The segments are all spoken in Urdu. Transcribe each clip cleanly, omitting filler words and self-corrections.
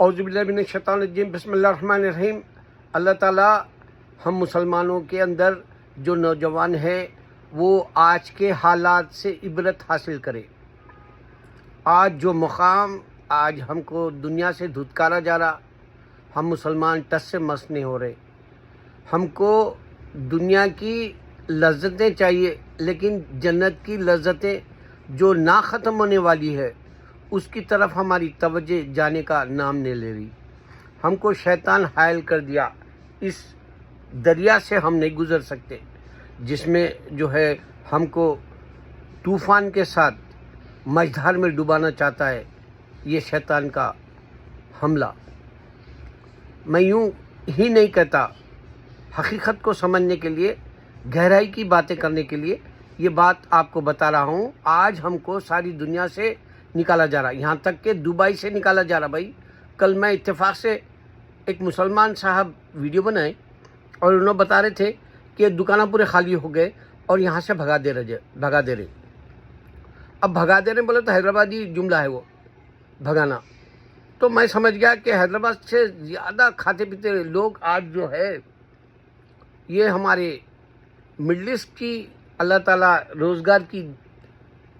اعوذ باللہ من الشیطان الرجیم، بسم اللہ الرحمن الرحیم۔ اللہ تعالیٰ ہم مسلمانوں کے اندر جو نوجوان ہیں وہ آج کے حالات سے عبرت حاصل کرے۔ آج جو مقام آج ہم کو دنیا سے دھتکارا جا رہا، ہم مسلمان ٹس سے مس نہیں ہو رہے۔ ہم کو دنیا کی لذتیں چاہیے، لیکن جنت کی لذتیں جو نہ ختم ہونے والی ہے اس کی طرف ہماری توجہ جانے کا نام نہیں لے رہی۔ ہم کو شیطان حائل کر دیا، اس دریا سے ہم نہیں گزر سکتے جس میں جو ہے ہم کو طوفان کے ساتھ مجدھار میں ڈبانا چاہتا ہے یہ شیطان کا حملہ۔ میں یوں ہی نہیں کہتا، حقیقت کو سمجھنے کے لیے، گہرائی کی باتیں کرنے کے لیے یہ بات آپ کو بتا رہا ہوں۔ آج ہم کو ساری دنیا سے نکالا جا رہا، یہاں تک کہ دبئی سے نکالا جا رہا۔ بھائی کل میں اتفاق سے ایک مسلمان صاحب ویڈیو بنائے اور انہوں نے بتا رہے تھے کہ دکانیں پورے خالی ہو گئے اور یہاں سے بھگا دے رہے۔ اب بھگا دے رہے بولے تو حیدرآبادی جملہ ہے وہ بھگانا، تو میں سمجھ گیا کہ حیدرآباد سے زیادہ کھاتے پیتے لوگ آج جو ہے یہ ہمارے مڈل ایسٹ کی اللہ تعالیٰ روزگار کی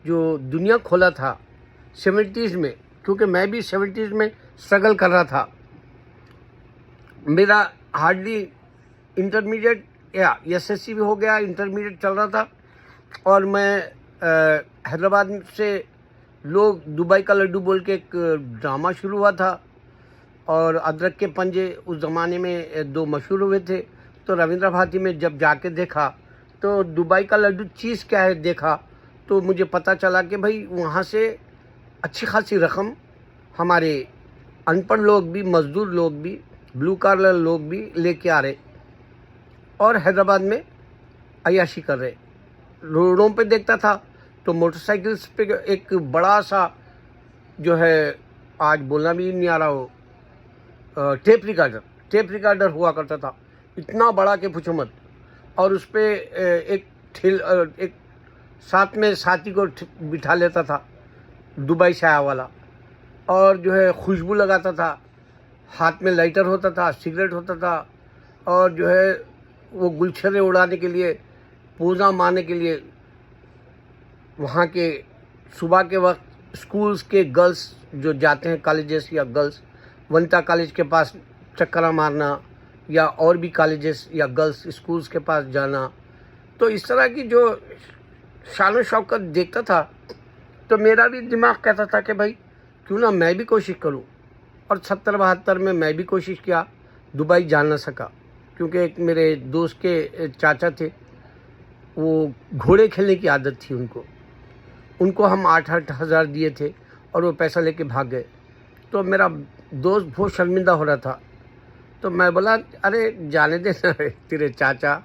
جو دنیا کھولا تھا 70s میں، کیونکہ میں بھی 70s میں سٹرگل کر رہا تھا۔ میرا ہارڈلی انٹرمیڈیٹ یا SSC بھی ہو گیا، انٹرمیڈیٹ چل رہا تھا، اور میں حیدرآباد سے لوگ دبئی کا لڈو بول کے ایک ڈرامہ شروع ہوا تھا، اور ادرک کے پنجے اس زمانے میں 2 مشہور ہوئے تھے۔ تو رویندر بھارتی میں جب جا کے دیکھا تو دبئی کا لڈو چیز کیا ہے دیکھا، تو مجھے پتہ چلا کہ بھائی وہاں سے اچھی خاصی رقم ہمارے ان پڑھ لوگ بھی، مزدور لوگ بھی، بلو کالر لوگ بھی لے کے آ رہے اور حیدرآباد میں عیاشی کر رہے۔ روڈوں پہ دیکھتا تھا تو موٹر سائیکلز پہ ایک بڑا سا جو ہے آج بولنا بھی نہیں آ رہا ہو، ٹیپ ریکارڈر ہوا کرتا تھا، اتنا بڑا کہ پوچھو مت، اور اس پہ ایک ساتھ میں ساتھی کو بٹھا لیتا تھا دبئی سے آیا والا، اور جو ہے خوشبو لگاتا تھا، ہاتھ میں لائٹر ہوتا تھا، سگریٹ ہوتا تھا، اور جو ہے وہ گلچھرے اڑانے کے لیے، پوزا مارنے کے لیے وہاں کے صبح کے وقت اسکولز کے گرلز جو جاتے ہیں کالجز یا گرلز، ونتا کالج کے پاس چکرہ مارنا، یا اور بھی کالجز یا گرلز اسکولز کے پاس جانا، تو اس طرح کی جو شان و شوکت دیکھتا تھا تو میرا بھی دماغ کہتا تھا کہ بھائی کیوں نہ میں بھی کوشش کروں۔ اور 70-72 میں میں بھی کوشش کیا، دبئی جا نہ سکا، کیونکہ ایک میرے دوست کے چاچا تھے، وہ گھوڑے کھیلنے کی عادت تھی ان کو ہم 8-8 ہزار دیے تھے اور وہ پیسہ لے کے بھاگ گئے۔ تو میرا دوست بہت شرمندہ ہو رہا تھا، تو میں بولا ارے جانے دینا، تیرے چاچا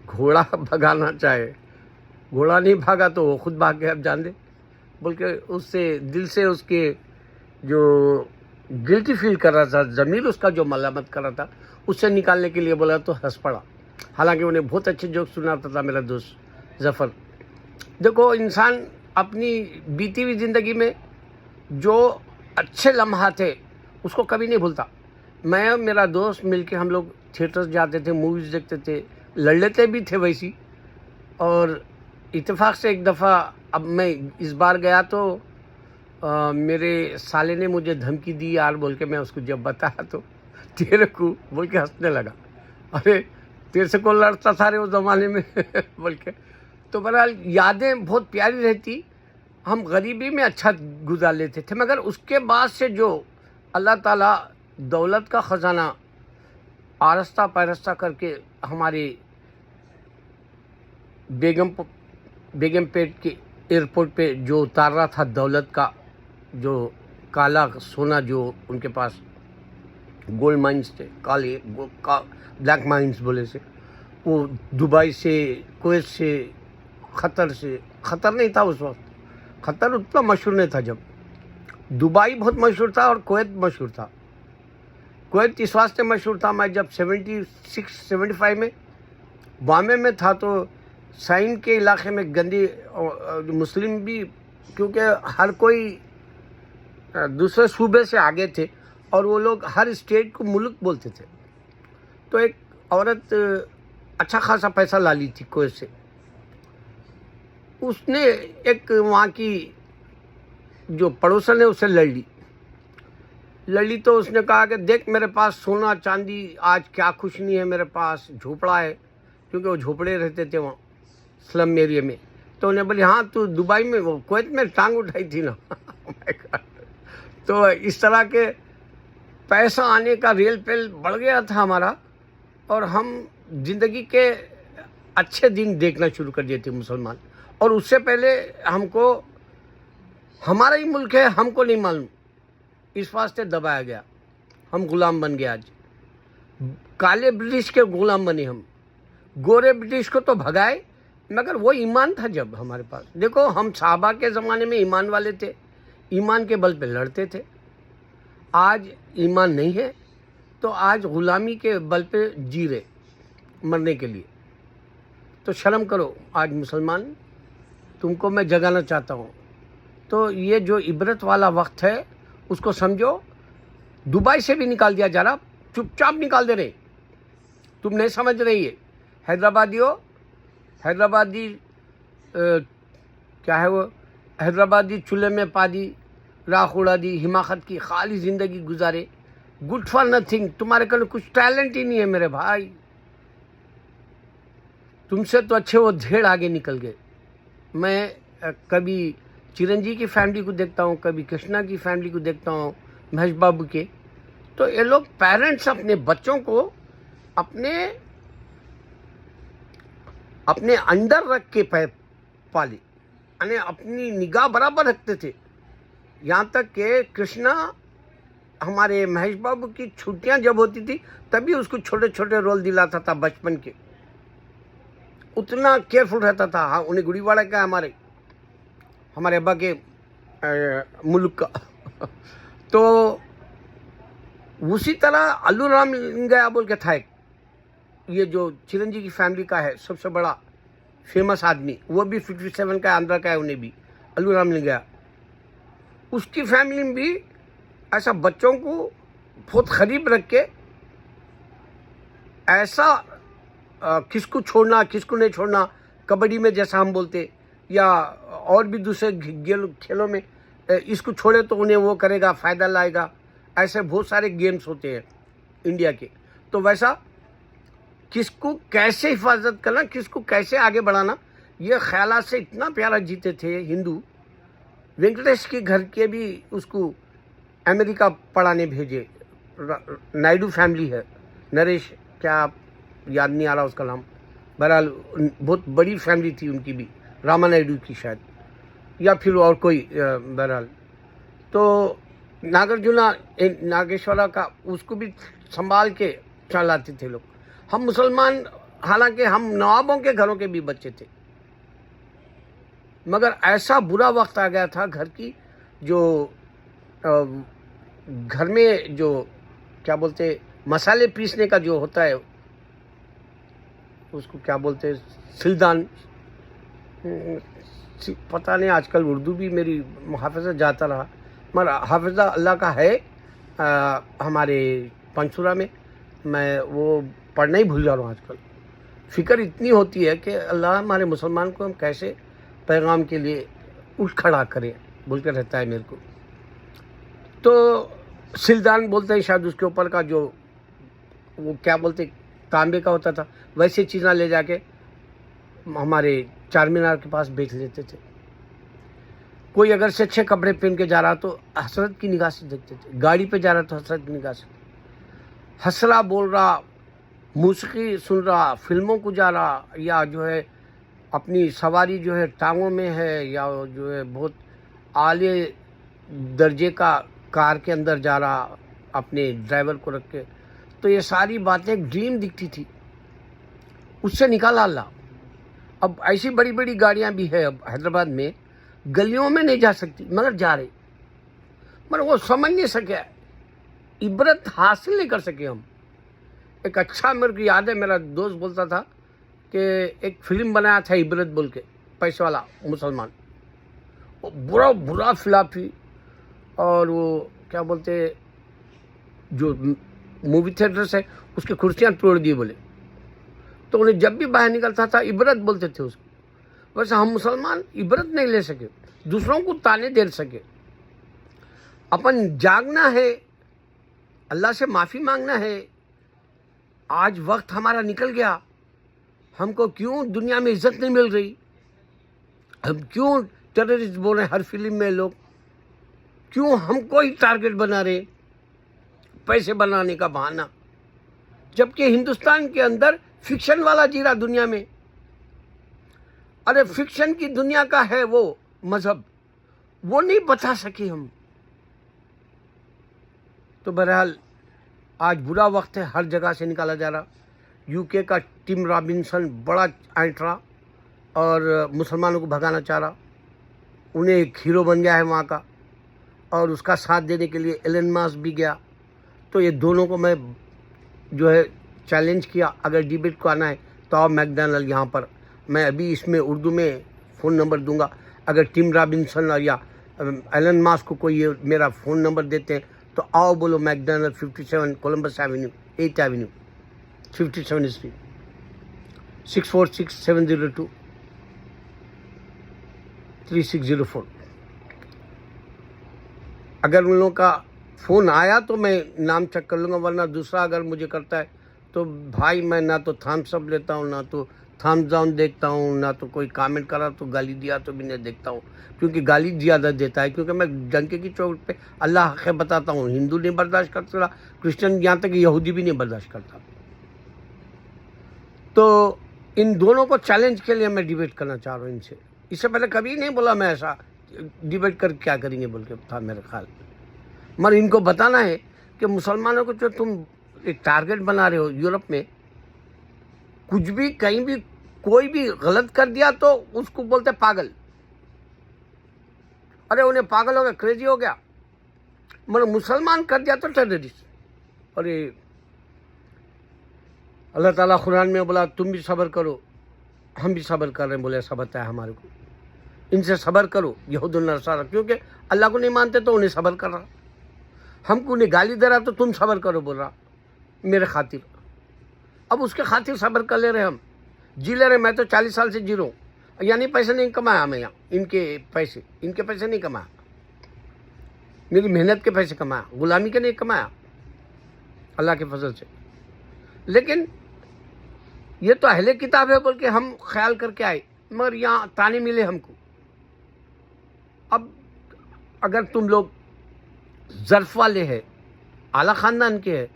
گھوڑا بھگانا چاہے، گھوڑا نہیں بھاگا تو وہ خود بھاگ گئے، اب جان دے بول کے اس سے دل سے اس کے جو گلٹی فیل کر رہا تھا، ضمیر اس کا جو ملامت کر رہا تھا، اس سے نکالنے کے لیے بولا تو ہنس پڑا، حالانکہ انہیں بہت اچھے جوک سناتا تھا میرا دوست ظفر۔ دیکھو انسان اپنی بیتی ہوئی زندگی میں جو اچھے لمحات تھے اس کو کبھی نہیں بھولتا۔ میں اور میرا دوست مل کے ہم لوگ تھیٹرز جاتے تھے، موویز دیکھتے تھے، لڑ لیتے بھی تھے ویسی۔ اور اتفاق سے ایک دفعہ اب میں اس بار گیا تو میرے سالے نے مجھے دھمکی دی یار بول کے، میں اس کو جب بتایا تو تیرے کو بول کے ہنسنے لگا، ارے تیرے سے کون لڑتا تھا رے اس زمانے میں بول کے۔ تو بہرحال یادیں بہت پیاری رہتی، ہم غریبی میں اچھا گزار لیتے تھے، مگر اس کے بعد سے جو اللہ تعالیٰ دولت کا خزانہ آرستہ پرستہ کر کے ہمارے بیگم پیٹ کے ایئرپورٹ پہ جو اتار رہا تھا دولت کا جو کالا سونا، جو ان کے پاس گولڈ مائنز تھے، کالے بلیک مائنز بولے سے، وہ دبئی سے، کویت سے، خطر نہیں تھا اس وقت، قطر اتنا مشہور نہیں تھا، جب دبئی بہت مشہور تھا اور کویت مشہور تھا۔ کویت اس واسطے مشہور تھا، میں جب 76-75 میں بامبے میں تھا تو سائن کے علاقے میں گندی مسلم بھی، کیونکہ ہر کوئی دوسرے صوبے سے آگے تھے، اور وہ لوگ ہر اسٹیٹ کو ملک بولتے تھے. تو ایک عورت اچھا خاصا پیسہ لا لی تھی کویت سے. اس نے ایک وہاں کی جو پڑوسن ہے اس سے لڑ لی تو اس نے کہا کہ دیکھ میرے پاس سونا چاندی آج کیا کچھ نہیں ہے, میرے پاس جھوپڑا ہے, کیونکہ وہ جھوپڑے رہتے تھے وہاں سلم ایریا میں. تو انہیں بولی ہاں تو دبئی میں وہ کویت میں ٹانگ اٹھائی تھی نا. تو اس طرح کے پیسہ آنے کا ریل پیل بڑھ گیا تھا ہمارا, اور ہم زندگی کے اچھے دن دیکھنا شروع کر دیے تھے مسلمان. اور اس سے پہلے ہم کو ہمارا ہی ملک ہے, ہم کو نہیں معلوم, اس واسطے دبایا گیا, ہم غلام بن گئے. آج کالے برٹش کے غلام بنے ہم, گورے برٹش کو تو بھگائے, مگر وہ ایمان تھا جب ہمارے پاس. دیکھو ہم صحابہ کے زمانے میں ایمان والے تھے, ایمان کے بل پہ لڑتے تھے. آج ایمان نہیں ہے تو آج غلامی کے بل پہ جی رہے مرنے کے لیے. تو شرم کرو آج مسلمان, تم کو میں جگانا چاہتا ہوں. تو یہ جو عبرت والا وقت ہے اس کو سمجھو. دبئی سے بھی نکال دیا جا رہا, چپ چاپ نکال دے رہے, تم نہیں سمجھ رہی ہے. حیدرآبادی کیا ہے وہ, حیدرآبادی چولہے میں پادی راکھ اڑا دی, حماقت کی خالی زندگی گزارے, گڈ فار نتھنگ. تمہارے کل کچھ ٹیلنٹ ہی نہیں ہے میرے بھائی. تم سے تو اچھے وہ دھیڑ آگے نکل گئے. میں کبھی چرنجی کی فیملی کو دیکھتا ہوں, کبھی کرشنا کی فیملی کو دیکھتا ہوں, مہیش بابو کے. تو یہ لوگ پیرنٹس اپنے بچوں کو اپنے انڈر رکھ کے پالے, یعنی اپنی نگاہ برابر رکھتے تھے. یہاں تک کہ کرشنا ہمارے مہیش بابو کی چھٹیاں جب ہوتی تھی تبھی اس کو چھوٹے چھوٹے رول دلاتا تھا بچپن کے. اتنا کیئرفل رہتا تھا. ہاں انہیں گڑی واڑا کا ہمارے ابا کے ملک کا. تو اسی طرح الو رام لنگیا بول کے تھا ایک, یہ جو چرنجی کی فیملی کا ہے سب سے بڑا فیمس آدمی, وہ بھی 57 کا آندھرا کا ہے, انہیں بھی الو رام لنگیا. اس کی فیملی میں بھی ایسا بچوں کو بہت قریب رکھ کے ایسا کس کو چھوڑنا کس کو نہیں چھوڑنا, کبڈی میں جیسا ہم بولتے, یا اور بھی دوسرے کھیلوں میں, اس کو چھوڑے تو انہیں وہ کرے گا, فائدہ لائے گا. ایسے بہت سارے گیمز ہوتے ہیں انڈیا کے. تو ویسا کس کو کیسے حفاظت کرنا, کس کو کیسے آگے بڑھانا, یہ خیالات سے اتنا پیارا جیتے تھے ہندو. وینکٹیش کے گھر کے بھی اس کو امریکہ پڑھانے بھیجے. نائیڈو فیملی ہے, نریش کیا یاد نہیں آ رہا اس کا نام, بہرحال بہت بڑی فیملی تھی ان کی بھی, راما نائیڈو کی شاید, یا پھر اور کوئی. بہرحال تو ناگرجنا ناگیشورا کا اس کو بھی سنبھال کے چلاتے تھے لوگ. ہم مسلمان حالانکہ ہم نوابوں کے گھروں کے بھی بچے تھے, مگر ایسا برا وقت آ گیا تھا گھر کی, جو گھر میں جو کیا بولتے مسالے پیسنے کا جو ہوتا ہے اس کو کیا بولتے سلدان, پتہ نہیں, آج کل اردو بھی میری حافظہ جاتا رہا, مگر حافظہ اللہ کا ہے ہمارے پنچورا میں وہ پڑھنا ہی بھول جا رہا ہوں آج کل. فکر اتنی ہوتی ہے کہ اللہ ہمارے مسلمان کو ہم کیسے پیغام کے لیے اٹھ کھڑا کریں بول کے رہتا ہے میرے کو. تو سلدان بولتے ہیں شاید اس کے اوپر کا جو وہ کیا بولتے تانبے کا ہوتا تھا, ویسے چیزیں لے جا کے ہمارے چار مینار کے پاس بیچ لیتے تھے. کوئی اگر سے اچھے کپڑے پہن کے جا رہا تو حسرت کی نگاہ سے دیکھتے تھے, گاڑی پہ جا رہا تو حسرت کی نگاہ سے, ہنس رہا بول رہا, موسیقی سن رہا, فلموں کو جا رہا, یا جو ہے اپنی سواری جو ہے ٹانگوں میں ہے, یا جو ہے بہت اعلی درجے کا کار کے اندر جا رہا اپنے ڈرائیور کو رکھ کے. تو یہ ساری باتیں ایک ڈریم دکھتی تھی, اس سے نکالا اللہ. اب ایسی بڑی بڑی گاڑیاں بھی ہے اب حیدرآباد میں, گلیوں میں نہیں جا سکتی مگر جا رہے, مگر وہ سمجھ نہیں سکے, عبرت حاصل نہیں کر سکے ہم. ایک اچھا میرے کو یاد ہے, میرا دوست بولتا تھا کہ ایک فلم بنایا تھا عبرت بول کے, پیسے والا مسلمان, وہ برا فلافی, اور وہ کیا بولتے جو مووی تھیٹرس ہے اس کی کرسیاں توڑ دی بولے. تو انہیں جب بھی باہر نکلتا تھا عبرت بولتے تھے اس کو. ویسے ہم مسلمان عبرت نہیں لے سکے, دوسروں کو تانے دے سکے. اپن جاگنا ہے, اللہ سے معافی مانگنا ہے. آج وقت ہمارا نکل گیا, ہم کو کیوں دنیا میں عزت نہیں مل رہی, ہم کیوں ٹیررسٹ بول رہے ہیں ہر فلم میں لوگ, کیوں ہم کو ہی ٹارگٹ بنا رہے پیسے بنانے کا بہانہ, جبکہ ہندوستان کے اندر فکشن والا جی رہا دنیا میں. ارے فکشن کی دنیا کا ہے وہ مذہب, وہ نہیں بتا سکے ہم. تو بہرحال آج برا وقت ہے, ہر جگہ سے نکالا جا رہا. یو کے کا ٹم رابنسن بڑا اینٹ رہا اور مسلمانوں کو بھگانا چاہ رہا, انہیں ایک ہیرو بن گیا ہے وہاں کا, اور اس کا ساتھ دینے کے لیے ایلن ماسک بھی گیا. تو یہ دونوں کو میں جو ہے چیلنج کیا, اگر ڈیبیٹ کو آنا ہے تو آؤ میک ڈونلڈ یہاں پر. میں ابھی اس میں اردو میں فون نمبر دوں گا, اگر ٹم رابنسن یا ایلن ماسک کو کوئی یہ میرا فون نمبر دیتے ہیں تو آؤ بولو McDonald 57 Columbus avenue 8th avenue 57 street 646-702-3604. اگر ان لوگوں کا فون آیا تو میں نام چیک کر لوں گا, ورنہ دوسرا اگر مجھے کرتا ہے تو بھائی میں نہ تو تھامس اپ لیتا ہوں, نہ تو تھامس ڈاؤن دیکھتا ہوں, نہ تو کوئی کامنٹ کرا تو گالی دیا تو بھی نہیں دیکھتا ہوں, کیونکہ گالی زیادہ دیتا ہے. کیونکہ میں ڈنکے کی چوٹ پہ اللہ حق بتاتا ہوں, ہندو نہیں برداشت کرتا, کرسچن یہاں تک یہودی بھی نہیں برداشت کرتا. تو ان دونوں کو چیلنج کے لیے میں ڈیبیٹ کرنا چاہ رہا ہوں ان سے. اس سے پہلے کبھی نہیں بولا میں ایسا ڈیبیٹ کر کیا کریں گے بول کے تھا میرا خیال. مگر ان کو بتانا ہے کہ مسلمانوں کو جو تم ایک ٹارگٹ بنا رہے ہو یورپ میں, کچھ بھی کہیں بھی کوئی بھی غلط کر دیا تو اس کو بولتے پاگل. ارے انہیں پاگل ہو گیا, کریزی ہو گیا, مگر مسلمان کر دیا تو ٹیررسٹ. ارے اللہ تعالیٰ قرآن میں بولا تم بھی صبر کرو, ہم بھی صبر کر رہے ہیں, بولے ایسا بتایا ہمارے کو, ان سے صبر کرو یہود النصارہ, کیونکہ اللہ کو نہیں مانتے تو انہیں صبر کر رہا. ہم کو انہیں گالی دے رہا تو تم صبر کرو بول رہا میرے خاطر. اب اس کے خاطر صبر کر لے رہے, ہم جی لے رہے. میں تو 40 سال سے جی رہا ہوں, یعنی پیسے نہیں کمایا میں یہاں, ان کے پیسے نہیں کمایا, میری محنت کے پیسے کمایا, غلامی کے نہیں کمایا, اللہ کے فضل سے. لیکن یہ تو اہل کتاب ہے بول کے ہم خیال کر کے آئے, مگر یہاں تانے ملے ہم کو. اب اگر تم لوگ ظرف والے ہیں, اعلیٰ خاندان کے ہیں,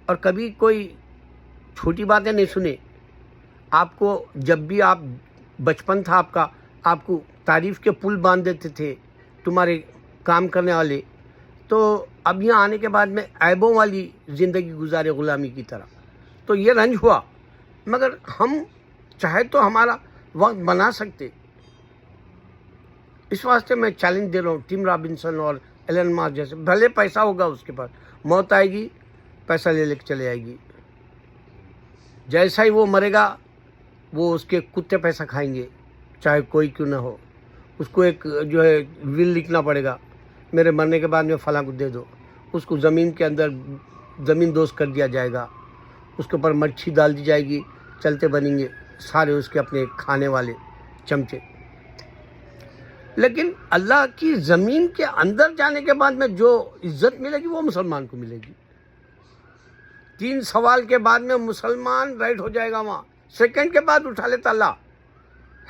اور کبھی کوئی چھوٹی باتیں نہیں سنے, آپ کو جب بھی آپ بچپن تھا آپ کا, آپ کو تعریف کے پل باندھ دیتے تھے تمہارے کام کرنے والے, تو اب یہاں آنے کے بعد میں عیبوں والی زندگی گزارے غلامی کی طرح, تو یہ رنج ہوا. مگر ہم چاہے تو ہمارا وقت بنا سکتے. اس واسطے میں چیلنج دے رہا ہوں ٹم رابنسن اور ایلن ماسک جیسے. بھلے پیسہ ہوگا اس کے پاس, موت آئے گی پیسہ لے لے کے چلے آئے گی, جیسا ہی وہ مرے گا وہ اس کے کتے پیسہ کھائیں گے, چاہے کوئی کیوں نہ ہو. اس کو ایک جو ہے ول لکھنا پڑے گا, میرے مرنے کے بعد میں فلاں کو دے دو. اس کو زمین کے اندر زمین دوز کر دیا جائے گا, اس کے اوپر مچھی ڈال دی جائے گی, چلتے بنیں گے سارے اس کے اپنے کھانے والے چمچے. لیکن اللہ کی زمین کے اندر جانے کے بعد میں جو عزت ملے گی وہ مسلمان کو ملے گی. 3 سوال کے بعد میں مسلمان رائٹ ہو جائے گا وہاں, سیکنڈ کے بعد اٹھا لیتا اللہ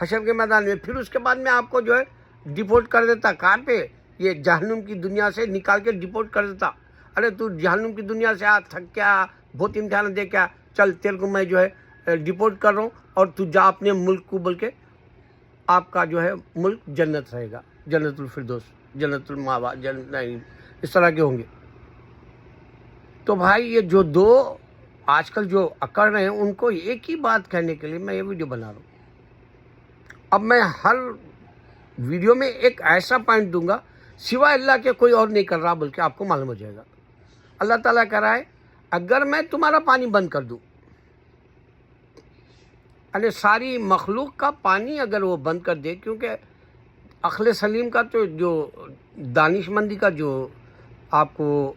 حشر کے میدان میں. پھر اس کے بعد میں آپ کو جو ہے ڈیپورٹ کر دیتا, کہاں پہ, یہ جہنم کی دنیا سے نکال کے ڈیپورٹ کر دیتا. ارے تو جہنم کی دنیا سے آ, تھک کیا, بہت امتحان دے کیا, چل تیرے کو میں جو ہے ڈیپورٹ کر رہا ہوں, اور تو جا اپنے ملک کو, بول کے آپ کا جو ہے ملک جنت رہے گا, جنت الفردوس, جنت الماوا, اس طرح کے ہوں گے. تو بھائی یہ جو دو آج کل جو اکڑ رہے ہیں ان کو ایک ہی بات کہنے کے لیے میں یہ ویڈیو بنا رہا ہوں. اب میں ہر ویڈیو میں ایک ایسا پوائنٹ دوں گا سوائے اللہ کے کوئی اور نہیں کر رہا, بلکہ آپ کو معلوم ہو جائے گا. اللہ تعالیٰ کہہ رہا ہے اگر میں تمہارا پانی بند کر دوں, یعنی ساری مخلوق کا پانی اگر وہ بند کر دے, کیونکہ عقل سلیم کا تو جو دانش مندی کا جو آپ کو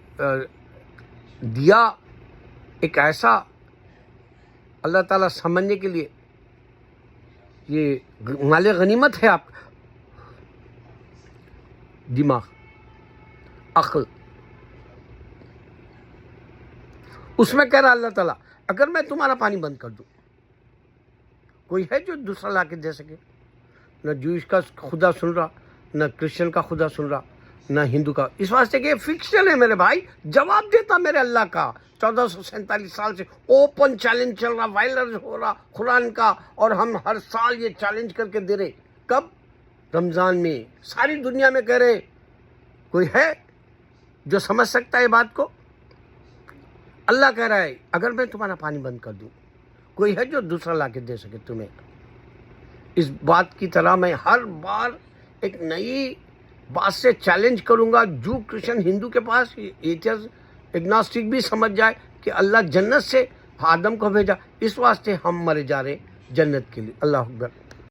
دیا ایک ایسا اللہ تعالیٰ سمجھنے کے لیے، یہ مال غنیمت ہے آپ کا دماغ، عقل. اس میں کہہ رہا اللہ تعالیٰ اگر میں تمہارا پانی بند کر دوں، کوئی ہے جو دوسرا لا کے دے سکے؟ نہ جوئش کا خدا سن رہا، نہ کرسچن کا خدا سن رہا، نہ ہندو کا. اس واسطے کہ یہ فکشن ہے میرے بھائی. جواب دیتا میرے اللہ کا. 1447 سال سے اوپن چیلنج چل رہا، وائلنس ہو رہا قرآن کا، اور ہم ہر سال یہ چیلنج کر کے دے رہے. کب؟ رمضان میں. ساری دنیا میں کہہ رہے. کوئی ہے جو سمجھ سکتا ہے یہ بات کو؟ اللہ کہہ رہا ہے اگر میں تمہارا پانی بند کر دوں، کوئی ہے جو دوسرا لا کے دے سکے تمہیں؟ اس بات کی طرح میں ہر بار ایک نئی بات سے چیلنج کروں گا. جو کرسچن ہندو کے پاس ایتھیسٹ اگناسٹک بھی سمجھ جائے کہ اللہ جنت سے آدم کو بھیجا، اس واسطے ہم مرے جا رہے جنت کے لیے. اللہ اکبر.